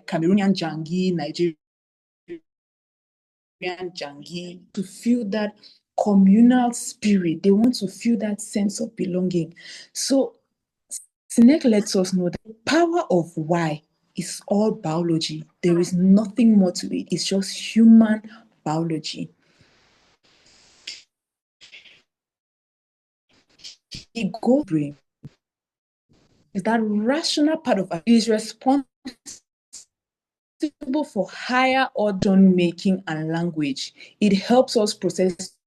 like Cameroonian Jangi, Nigerian Jangi, to feel that communal spirit. They want to feel that sense of belonging. So Sinek lets us know that the power of why is all biology. There is nothing more to it. It's just human biology. Ego brain is that rational part of us is responsible for higher order making and language. It helps us process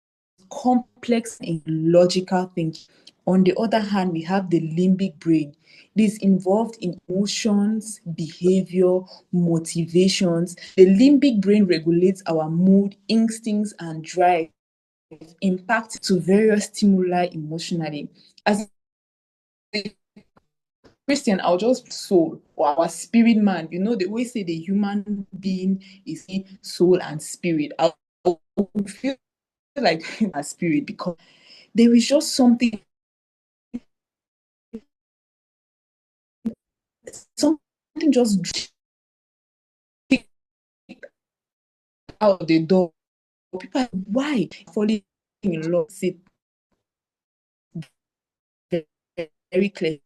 complex and logical thinking. On the other hand, we have the limbic brain. It is involved in emotions, behavior, motivations. The limbic brain regulates our mood, instincts, and drive, impact to various stimuli emotionally. As a Christian, I'll just soul or our spirit man. You know, they always say the human being is soul and spirit. I feel like a spirit because there is just something just out the door. People are, why falling in love? Sit very clear.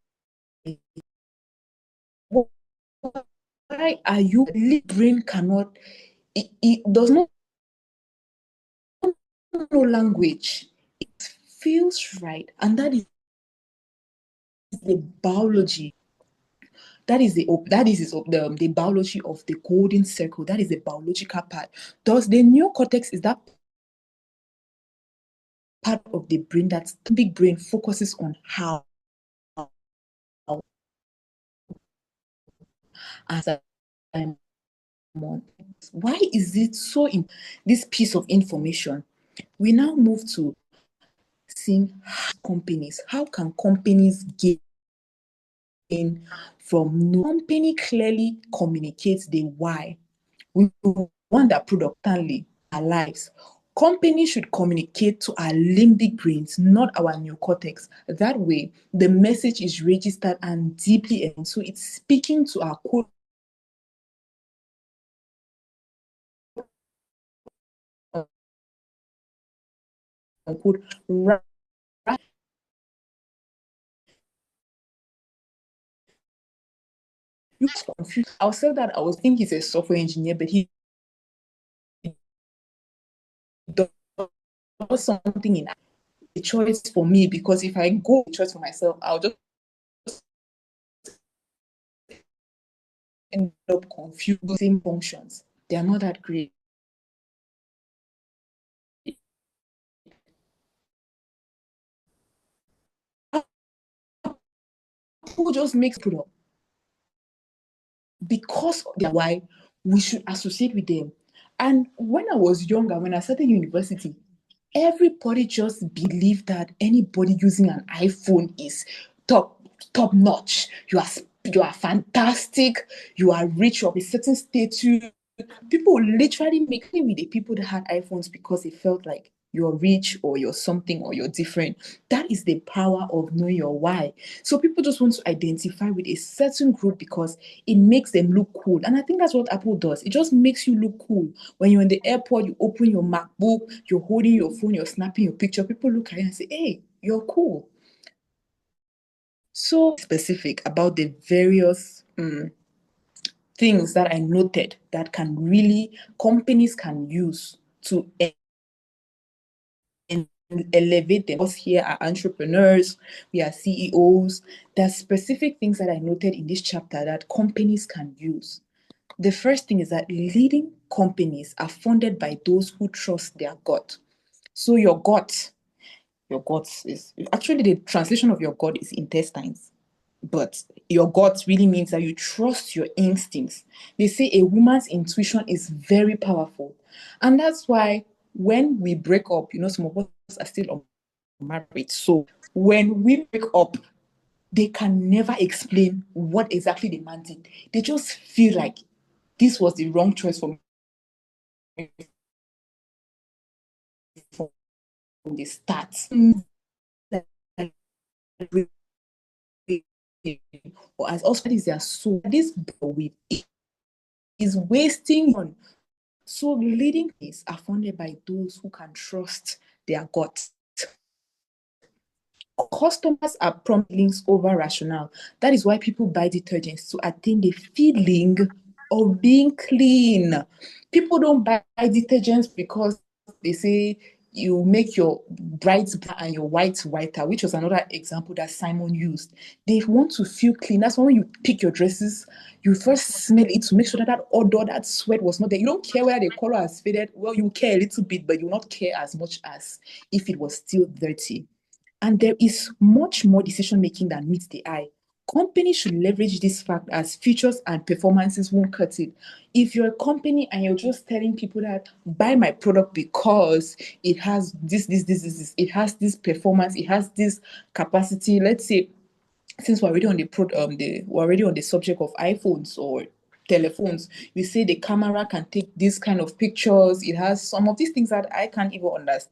Why are you? Brain cannot. It does not know language. It feels right, and that is the biology. The biology of the golden circle. That is the biological part. Thus, the neocortex is that part of the brain that the big brain focuses on how. As I'm on. Why is it so in this piece of information? We now move to seeing companies. How can companies gain from no company clearly communicates the why? We want that productively our lives. Companies should communicate to our limbic brains, not our neocortex. That way, the message is registered and deeply, and so it's speaking to our quote unquote right. You confused. I'll say that I was thinking he's a software engineer, but he does something in a choice for me because if I go choice for myself, I'll just end up confusing functions. They are not that great. Who just makes it up because of why we should associate with them. And when I was younger, when I started university, everybody just believed that anybody using an iPhone is top notch. You are fantastic. You are rich of a certain status. People literally make me with the people that had iPhones because it felt like you're rich or you're something or you're different. That is the power of knowing your why. So people just want to identify with a certain group because it makes them look cool. And I think that's what Apple does. It just makes you look cool. When you're in the airport, you open your MacBook, you're holding your phone, you're snapping your picture. People look at you and say, hey, you're cool. So specific about the various things that I noted that can really companies can use to elevate them. Us here are entrepreneurs, we are CEOs. There are specific things that I noted in this chapter that companies can use. The first thing is that leading companies are funded by those who trust their gut. So your gut is actually the translation of your gut is intestines. But your gut really means that you trust your instincts. They say a woman's intuition is very powerful. And that's why when we break up, some of us are still unmarried. So when we break up, they can never explain what exactly the man did. They just feel like this was the wrong choice for me from the start. Or as also is their soul, this with is wasting on. So leading is are funded by those who can trust their gut. Customers are prompt links over rationale. That is why people buy detergents to attain the feeling of being clean. People don't buy detergents because they say you make your brights and your whites whiter, which was another example that Simon used. They want to feel clean. That's why when you pick your dresses, you first smell it to make sure that that odor, that sweat was not there. You don't care whether the color has faded. Well, you care a little bit, but you will not care as much as if it was still dirty. And there is much more decision making that meets the eye. Companies should leverage this fact as features and performances won't cut it. If you're a company and you're just telling people that buy my product because it has this, it has this performance, it has this capacity. Let's say, since we're already on the subject of iPhones or telephones, we say the camera can take this kind of pictures. It has some of these things that I can't even understand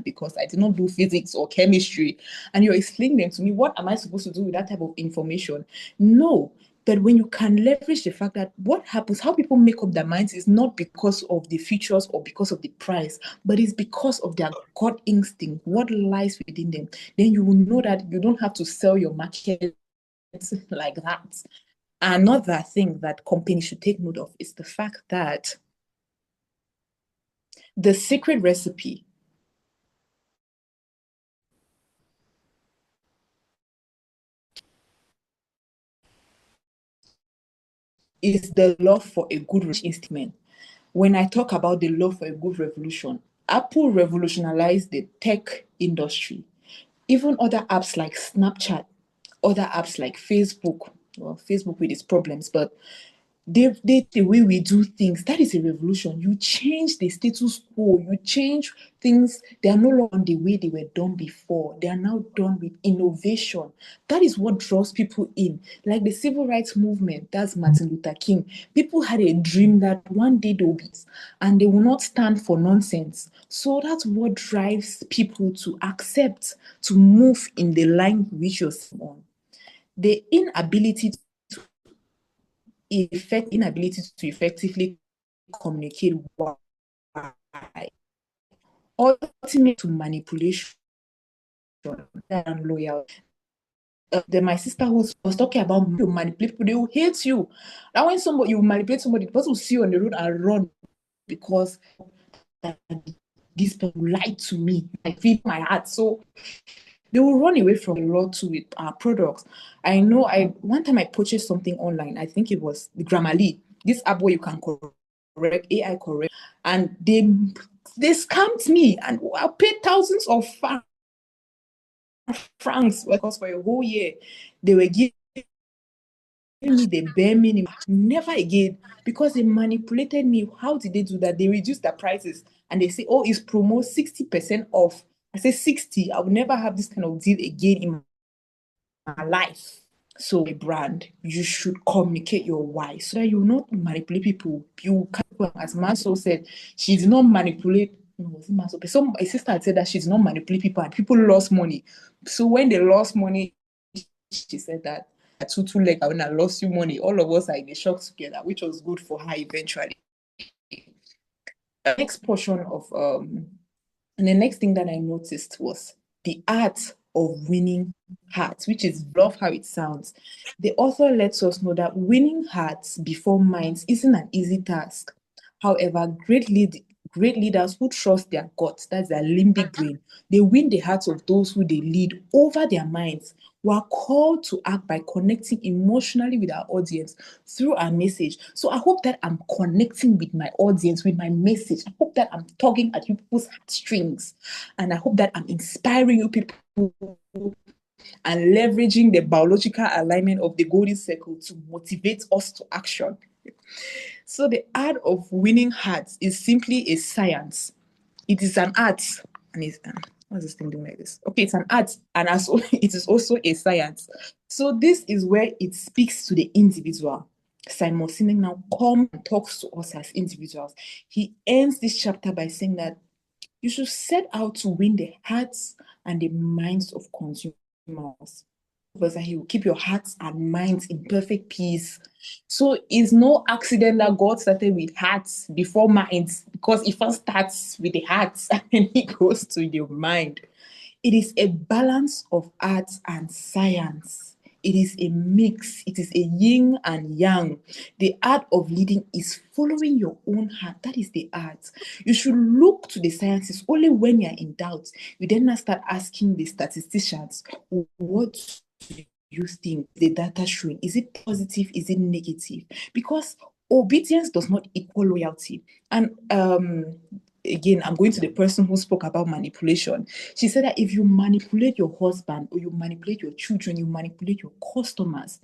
because I did not do physics or chemistry. And you're explaining them to me. What am I supposed to do with that type of information? No. But when you can leverage the fact that what happens, how people make up their minds is not because of the features or because of the price, but it's because of their gut instinct, what lies within them, then you will know that you don't have to sell your market like that. Another thing that companies should take note of is the fact that the secret recipe is the love for a good instrument. When I talk about the love for a good revolution, Apple revolutionized the tech industry. Even other apps like Snapchat, other apps like Facebook, well, Facebook with its problems, but the way we do things, that is a revolution. You change the status quo, you change things. They are no longer the way they were done before. They are now done with innovation. That is what draws people in. Like the civil rights movement, that's Martin Luther King. People had a dream that one day they'll be, and they will not stand for nonsense. So that's what drives people to accept, to move in the line which you're on. The inability to effectively communicate why, ultimately to manipulation and loyalty. Then my sister who was talking about you manipulate people, they will hate you. Now when somebody you manipulate somebody, the person will see you on the road and run because this person lied to me. I feel my heart. So they will run away from a lot to with our products. I know I one time I purchased something online. I think it was Grammarly, this app where you can correct AI correct, and they scammed me and I paid thousands of francs because for a whole year they were giving me the bare minimum. Never again, because they manipulated me. How did they do that? They reduced the prices and they say, oh, it's promo 60% off. I say 60. I will never have this kind of deal again in my life. So, a brand, you should communicate your why so that you will not manipulate people. You can, as Maso said, she did not manipulate. No, was it Maso? So, my sister had said that she did not manipulate people and people lost money. So, when they lost money, she said that two leg when I lost you money, all of us are in a shock together, which was good for her eventually. Next portion of and the next thing that I noticed was the art of winning hearts, which is love how it sounds. The author lets us know that winning hearts before minds isn't an easy task. However, great leaders who trust their guts, that's their limbic brain, they win the hearts of those who they lead over their minds. We are called to act by connecting emotionally with our audience through our message. So I hope that I'm connecting with my audience, with my message. I hope that I'm tugging at you people's heartstrings. And I hope that I'm inspiring you people and leveraging the biological alignment of the golden circle to motivate us to action. So the art of winning hearts is simply a science. It is an art, and it's what's this thing doing like this? Okay, it's an art, and also it is also a science. So this is where it speaks to the individual. Simon Sinek now comes and talks to us as individuals. He ends this chapter by saying that you should set out to win the hearts and the minds of consumers. us that He will keep your hearts and minds in perfect peace. So it's no accident that God started with hearts before minds, because it first starts with the hearts and then it goes to your mind. It is a balance of arts and science. It is a mix. It is a yin and yang. The art of leading is following your own heart. That is the art. You should look to the sciences only when you are in doubt. You then start asking the statisticians, what do you think the data showing? Is it positive? Is it negative? Because obedience does not equal loyalty. And again, I'm going to the person who spoke about manipulation. She said that if you manipulate your husband, or you manipulate your children, you manipulate your customers,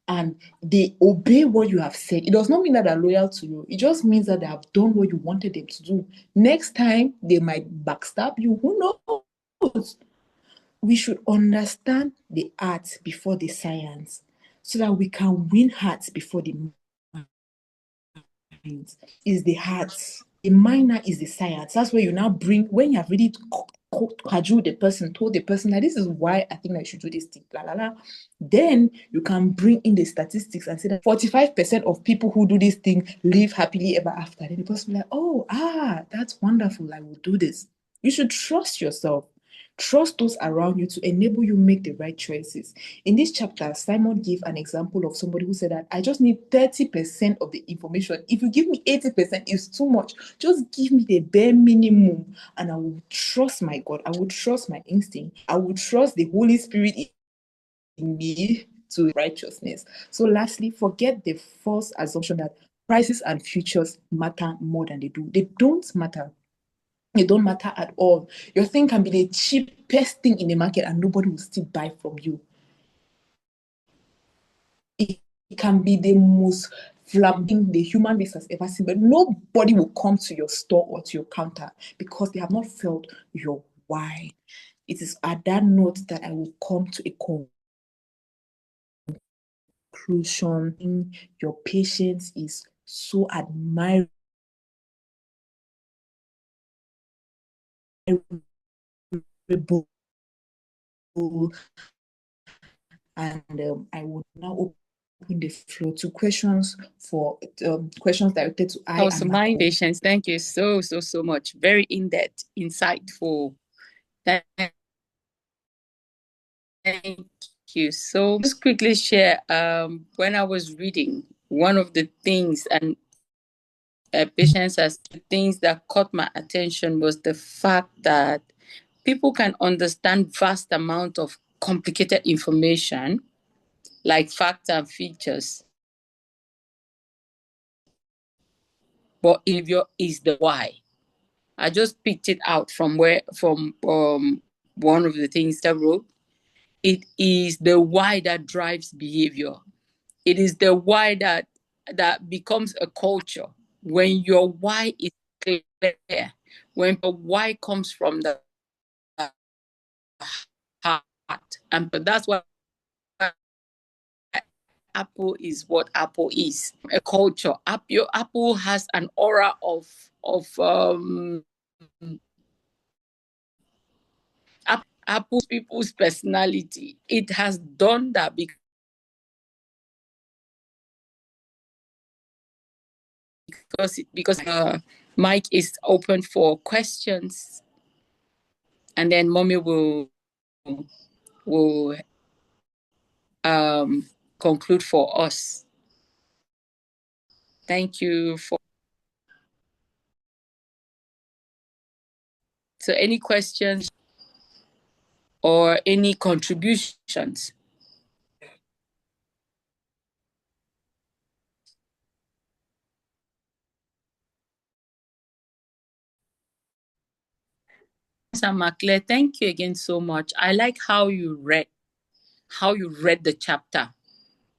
and they obey what you have said, it does not mean that they're loyal to you. It just means that they have done what you wanted them to do. Next time, they might backstab you. Who knows? We should understand the art before the science, so that we can win hearts before the mind. Is the heart. The minor is the science. That's where you now bring, when you have really cajoled the person, told the person that this is why I think I should do this thing, la la la. Then you can bring in the statistics and say that 45% of people who do this thing live happily ever after. Then the person will be like, oh, that's wonderful. I will do this. You should trust yourself. Trust those around you to enable you make the right choices. In this chapter, Simon gave an example of somebody who said that I just need 30% of the information. If you give me 80%, it's too much. Just give me the bare minimum, and I will trust my God. I will trust my instinct. I will trust the Holy Spirit in me to righteousness. So lastly, forget the false assumption that prices and futures matter more than they do. They don't matter. It don't matter at all. Your thing can be the cheapest thing in the market and nobody will still buy from you. It can be the most flamboyant the human race has ever seen, but nobody will come to your store or to your counter because they have not felt your why. It is at that note that I will come to a conclusion. Your patience is so admirable, and I will now open the floor to questions for questions directed to I. Also, my patience. Thank you so much. Very in-depth, insightful. Thank you. So just quickly share. When I was reading, one of the things and patience as things that caught my attention was the fact that people can understand vast amount of complicated information like facts and features, but behavior is the why. I just picked it out from one of the things that I wrote. It is the why that drives behavior. It is the why that becomes a culture. When your why is clear, when the why comes from the heart, and that's why Apple is what Apple is, a culture. Apple has an aura of Apple's people's personality. It has done that because mic is open for questions, and then mommy will conclude for us. Thank you for. So any questions or any contributions? Makle, thank you again so much. I like how you read the chapter.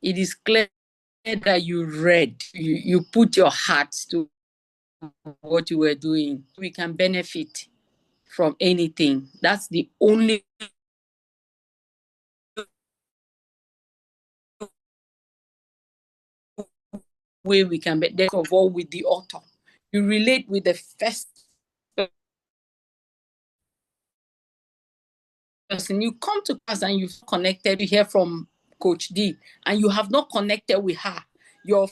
It is clear that you read, you put your heart to what you were doing. We can benefit from anything. That's the only way we can be involved with the author. You relate with the first person, you come to class and you've connected, you hear from Coach D, and you have not connected with her. You're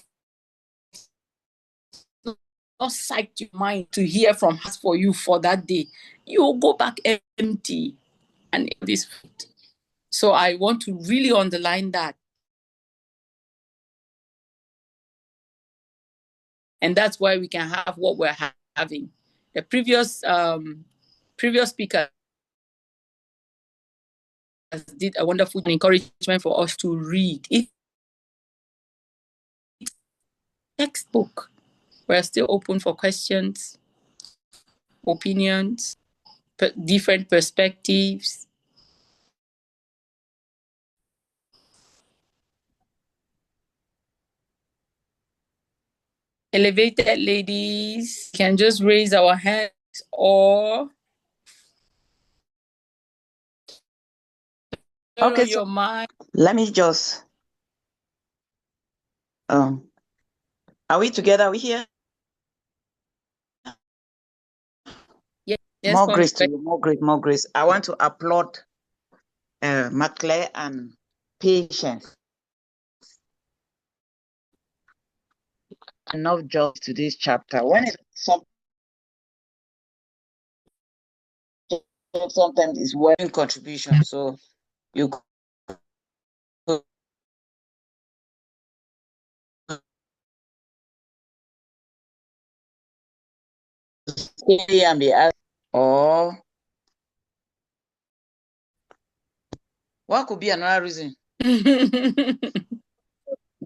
not psyched your mind to hear from her for you for that day. You'll go back empty and this. So I want to really underline that. And that's why we can have what we're having. The previous speaker did a wonderful encouragement for us to read. It's textbook. We're still open for questions, opinions, different perspectives. Elevated ladies can just raise our hands or okay, your mind. Let me just are we together? Are we here? Yes, more grace to you, more grace. I want to applaud Maclaire and Patience. Enough job to this chapter. When it's sometimes it's working contribution, so you stay and be asked, or what could be another reason?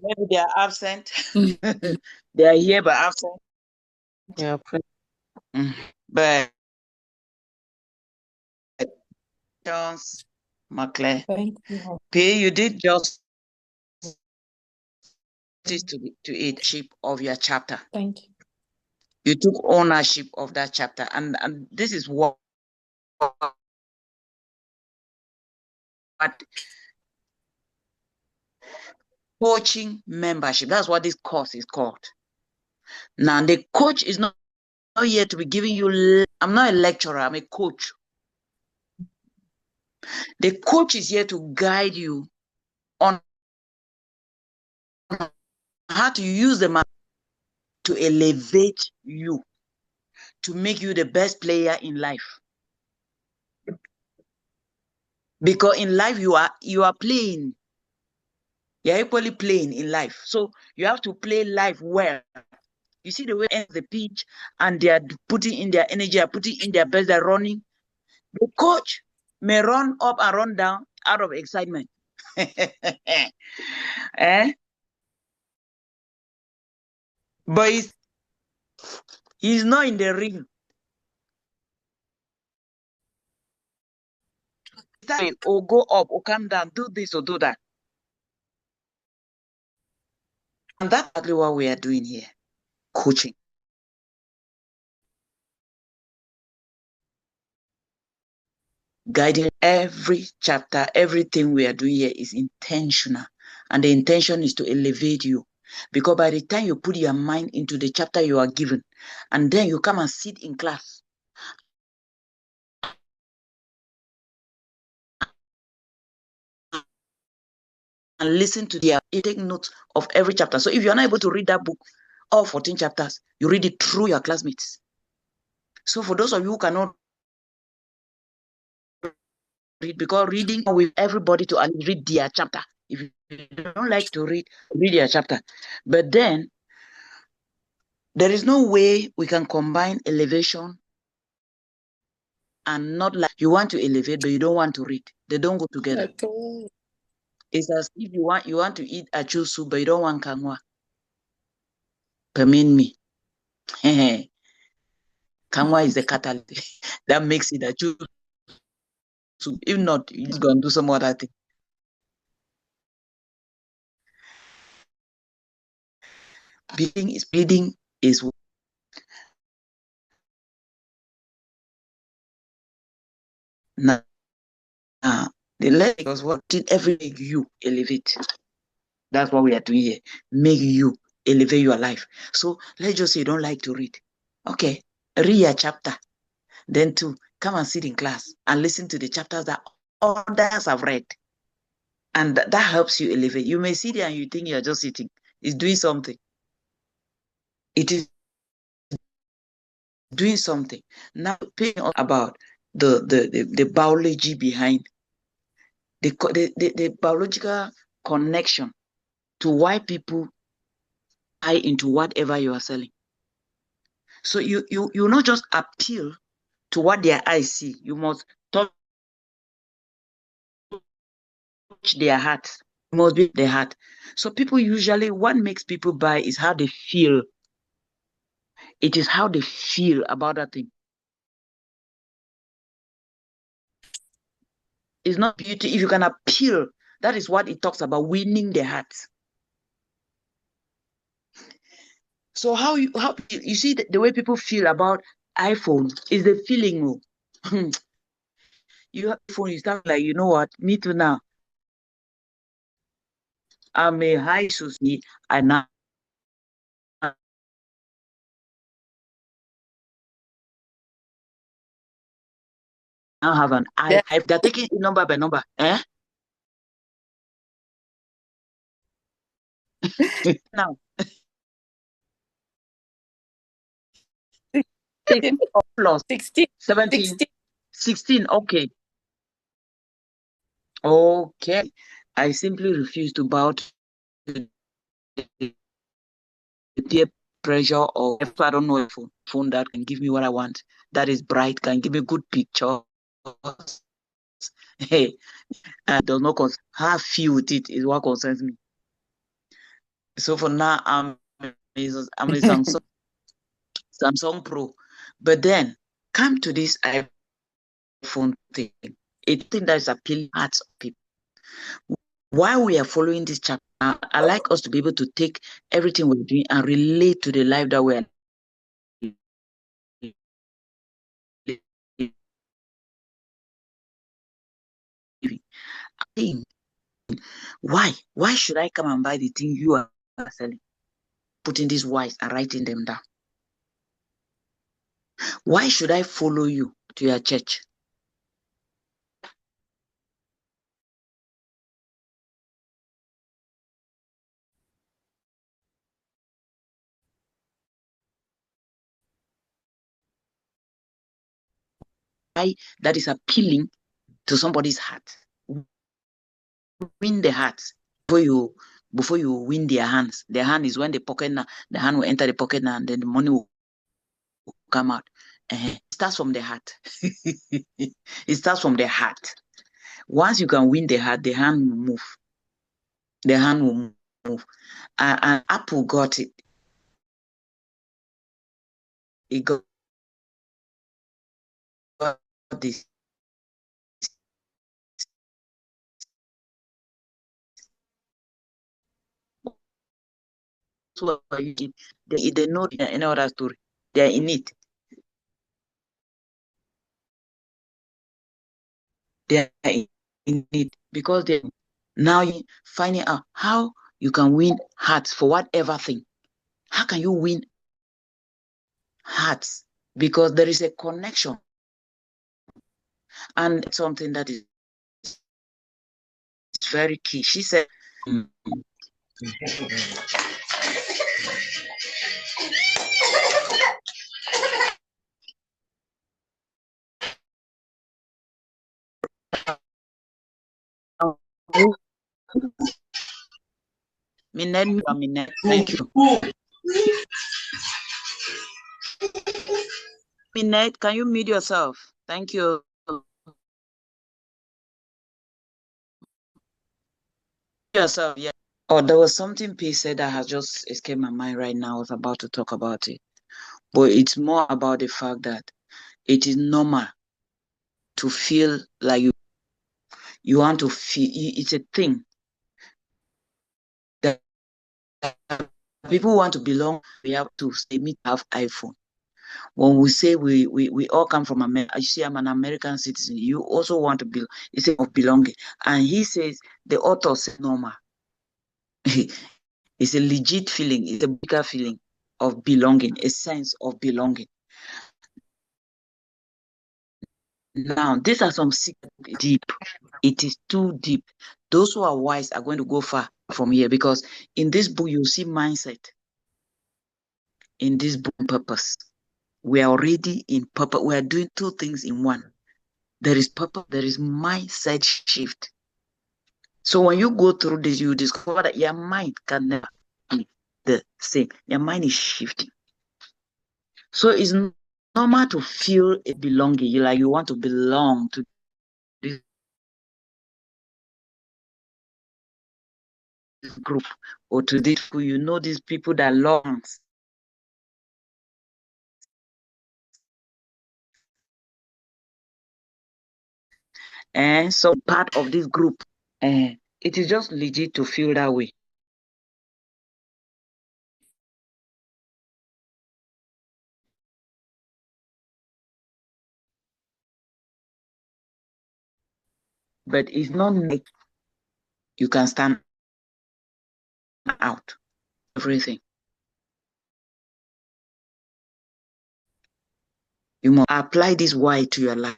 Maybe they are absent. They are here but absent. Yeah, but Maclaire, Thank you. P, you did just to ownership of your chapter. Thank you. You took ownership of that chapter, and this is what coaching membership. That's what this course is called. Now, the coach is not here to be giving you. I'm not a lecturer. I'm a coach. The coach is here to guide you on how to use the map to elevate you, to make you the best player in life. Because in life you are playing. You're equally playing in life. So you have to play life well. You see the way ends the pitch and they are putting in their energy, are putting in their best, they're running. The coach may run up and run down out of excitement. But he's not in the ring. Or go up or come down, do this or do that. And that's exactly what we are doing here, coaching. Guiding every chapter, everything we are doing here is intentional. And the intention is to elevate you. Because by the time you put your mind into the chapter you are given, and then you come and sit in class, and listen to take notes of every chapter. So if you're not able to read that book, all 14 chapters, you read it through your classmates. So for those of you who cannot read, because reading with everybody to read their chapter. If you don't like to read their chapter. But then there is no way we can combine elevation and not like you want to elevate, but you don't want to read. They don't go together. It's as if you want to eat achu soup, but you don't want kangwa. Permit me. Kangwa is the catalyst that makes it achu soup. If not, you're just going to do some other thing. Bleeding is now the leg was what did every make you elevate. That's what we are doing here. Make you elevate your life. So let's just say you don't like to read. Okay, read a chapter. Then come and sit in class and listen to the chapters that others have read. And that helps you elevate. You may sit there and you think you're just sitting. It's doing something. It is doing something. Now, paying about the biology behind the biological connection to why people buy into whatever you are selling. So you not just appeal to what their eyes see. You must touch their heart. It must be their heart. So people usually, what makes people buy is how they feel. It is how they feel about that thing. It's not beauty. If you can appeal, that is what it talks about, winning their hearts. So how you see the way people feel about iPhone is the feeling. You have a phone, you start like, you know what, me too now. I'm a high society, and now have an Yeah. they're taking it number by number. Now 16 plus 16 17 16. Okay. Okay. I simply refuse to bow to the peer pressure, or if I don't know a phone that can give me what I want, that is bright, can give me good pictures. Hey, does not concern how few with it is what concerns me. So for now, I'm a Samsung Pro. But then come to this iPhone thing. It's a thing that is appealing to hearts of people. While we are following this chapter, I like us to be able to take everything we're doing and relate to the life that we're living. Why should I come and buy the thing you are selling? Putting these whys and writing them down. Why should I follow you to your church? Why that is appealing to somebody's heart. Win the heart before you win their hands. Their hand is when the pocket now, the hand will enter the pocket now, and then the money will come out. It starts from the heart. It starts from the heart. Once you can win the heart, the hand will move. The hand will move. And Apple got it. It got this. So they know any other story. They're in it. They're in it because they now finding out how you can win hearts for whatever thing. How can you win hearts? Because there is a connection, and something that is very key. She said, Minette, thank you. Minette, can you mute yourself? Thank you. Yourself, yeah. Oh, there was something P said that has just escaped my mind right now. I was about to talk about it. But it's more about the fact that it is normal to feel like you want to feel. It's a thing that people want to belong. We have to say, me have iPhone. When we say we all come from America, you see, I'm an American citizen. You also want to be. It's a of belonging, and he says the author says normal. It's a legit feeling. It's a bigger feeling of belonging, a sense of belonging. Now, these are some secret deep. It is too deep. Those who are wise are going to go far from here, because in this book, you see mindset. In this book, purpose. We are already in purpose. We are doing two things in one. There is purpose, there is mindset shift. So when you go through this, you discover that your mind can never be the same. Your mind is shifting. So it's normal to feel a belonging. You want to belong to this group or to this school. You know these people that longs. And so part of this group, and it is just legit to feel that way. But it's not like you can stand out everything. You must apply this why to your life.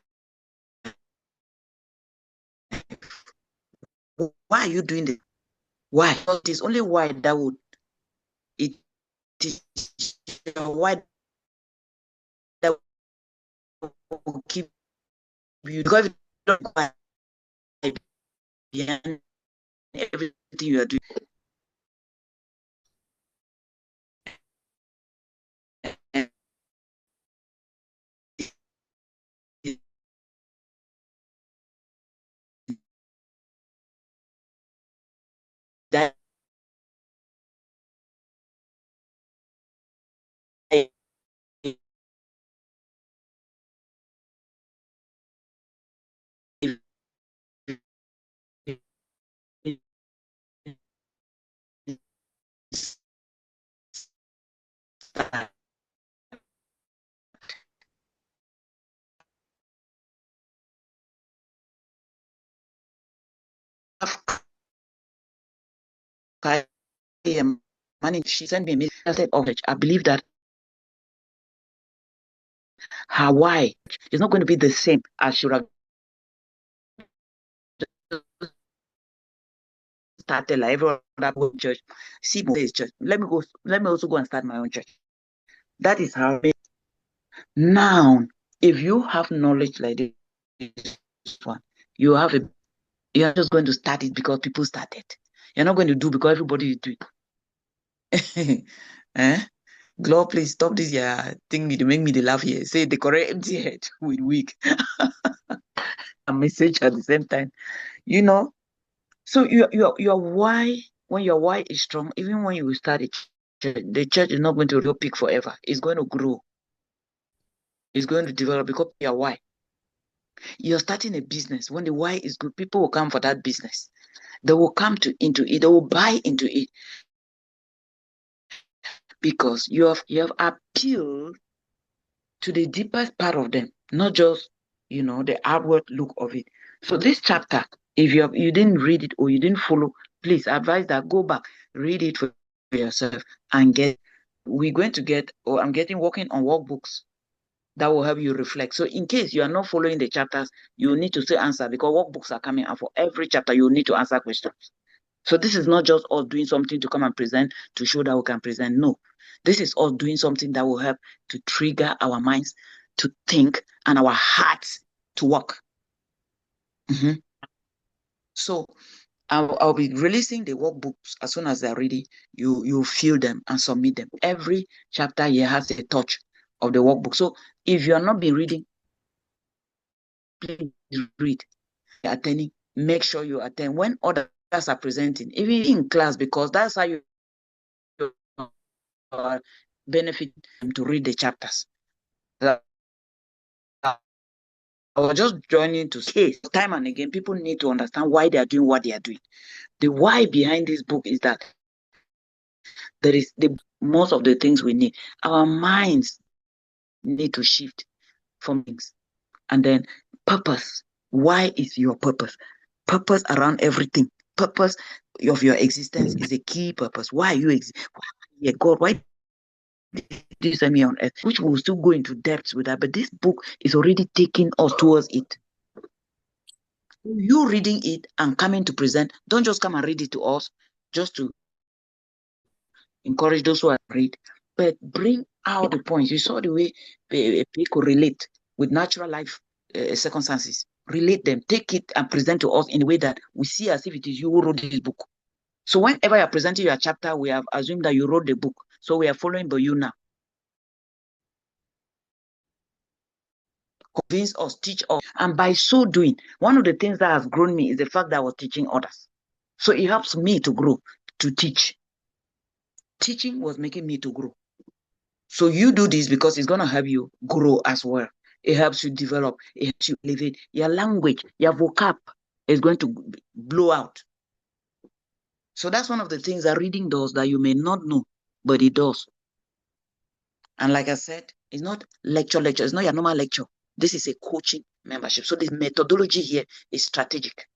Why are you doing this? Why? Because it is only why that would it is why that will keep you, because if you don't go behind everything you are doing. That money, she sent me a message of it. I believe that Hawaii is not going to be the same as should have started like every other church. See, this church. Let me also go and start my own church. That is how. Now, if you have knowledge like this one, you're just going to start it because people started. You're not going to do because everybody is doing. Eh? Glow, please stop this thing to make me laugh here. Say the correct empty head with wig. A message at the same time. So your why, when your why is strong, even when you start it, the church is not going to peak forever. It's going to grow. It's going to develop because your why. You're starting a business. When the why is good, people will come for that business. They will come into it. They will buy into it because you have appealed to the deepest part of them, not just the outward look of it. So this chapter, if you didn't read it or you didn't follow, please advise that go back, read it for yourself, and we're going to get, or I'm working on workbooks that will help you reflect. So in case you are not following the chapters, you need to still answer, because workbooks are coming, and for every chapter you need to answer questions. So this is not just us doing something to come and present to show that we can present. No, this is us doing something that will help to trigger our minds to think and our hearts to work. So I'll be releasing the workbooks as soon as they're ready. You fill them and submit them. Every chapter here has a touch of the workbook. So if you are not been reading, please read. Attending, make sure you attend when others are presenting, even in class, because that's how you benefit to read the chapters. I was just joining to say time and again, people need to understand why they are doing what they are doing. The why behind this book is that there is most of the things we need. Our minds need to shift from things. And then purpose. Why is your purpose? Purpose around everything. Purpose of your existence is a key purpose. Why are you exist? God, why this enemy on earth, which we'll still go into depths with that. But this book is already taking us towards it. You reading it and coming to present, don't just come and read it to us just to encourage those who are read, but bring out the points. You saw the way people relate with natural life circumstances. Relate them, take it and present to us in a way that we see as if it is you who wrote this book. So whenever you're presenting your chapter, we have assumed that you wrote the book. So we are following by you now. Convince us, teach us. And by so doing, one of the things that has grown me is the fact that I was teaching others. So it helps me to grow, to teach. Teaching was making me to grow. So you do this because it's going to help you grow as well. It helps you develop. It helps you elevate. Your language, your vocab is going to blow out. So that's one of the things that reading does that you may not know, but it does. And like I said, it's not lecture. It's not your normal lecture. This is a coaching membership. So the methodology here is strategic.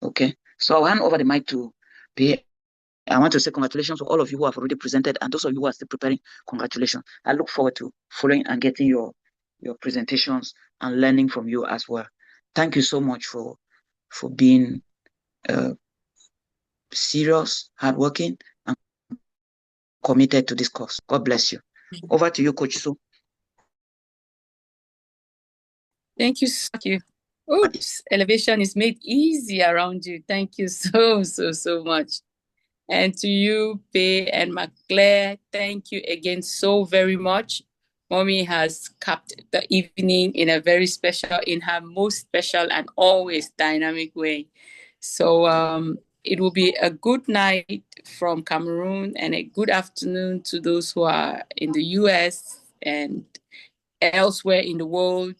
Okay. So I'll hand over the mic to P. I want to say congratulations to all of you who have already presented, and those of you who are still preparing, congratulations. I look forward to following and getting your presentations and learning from you as well. Thank you so much for being serious, hardworking, and committed to this course. God bless you. Over to you, Coach Sue. Thank you. Thank you. Oops, elevation is made easy around you. Thank you so much. And to you, Pei and McClare, thank you again so very much. Mommy has capped the evening in a very special, in her most special and always dynamic way. So it will be a good night from Cameroon and a good afternoon to those who are in the US and elsewhere in the world.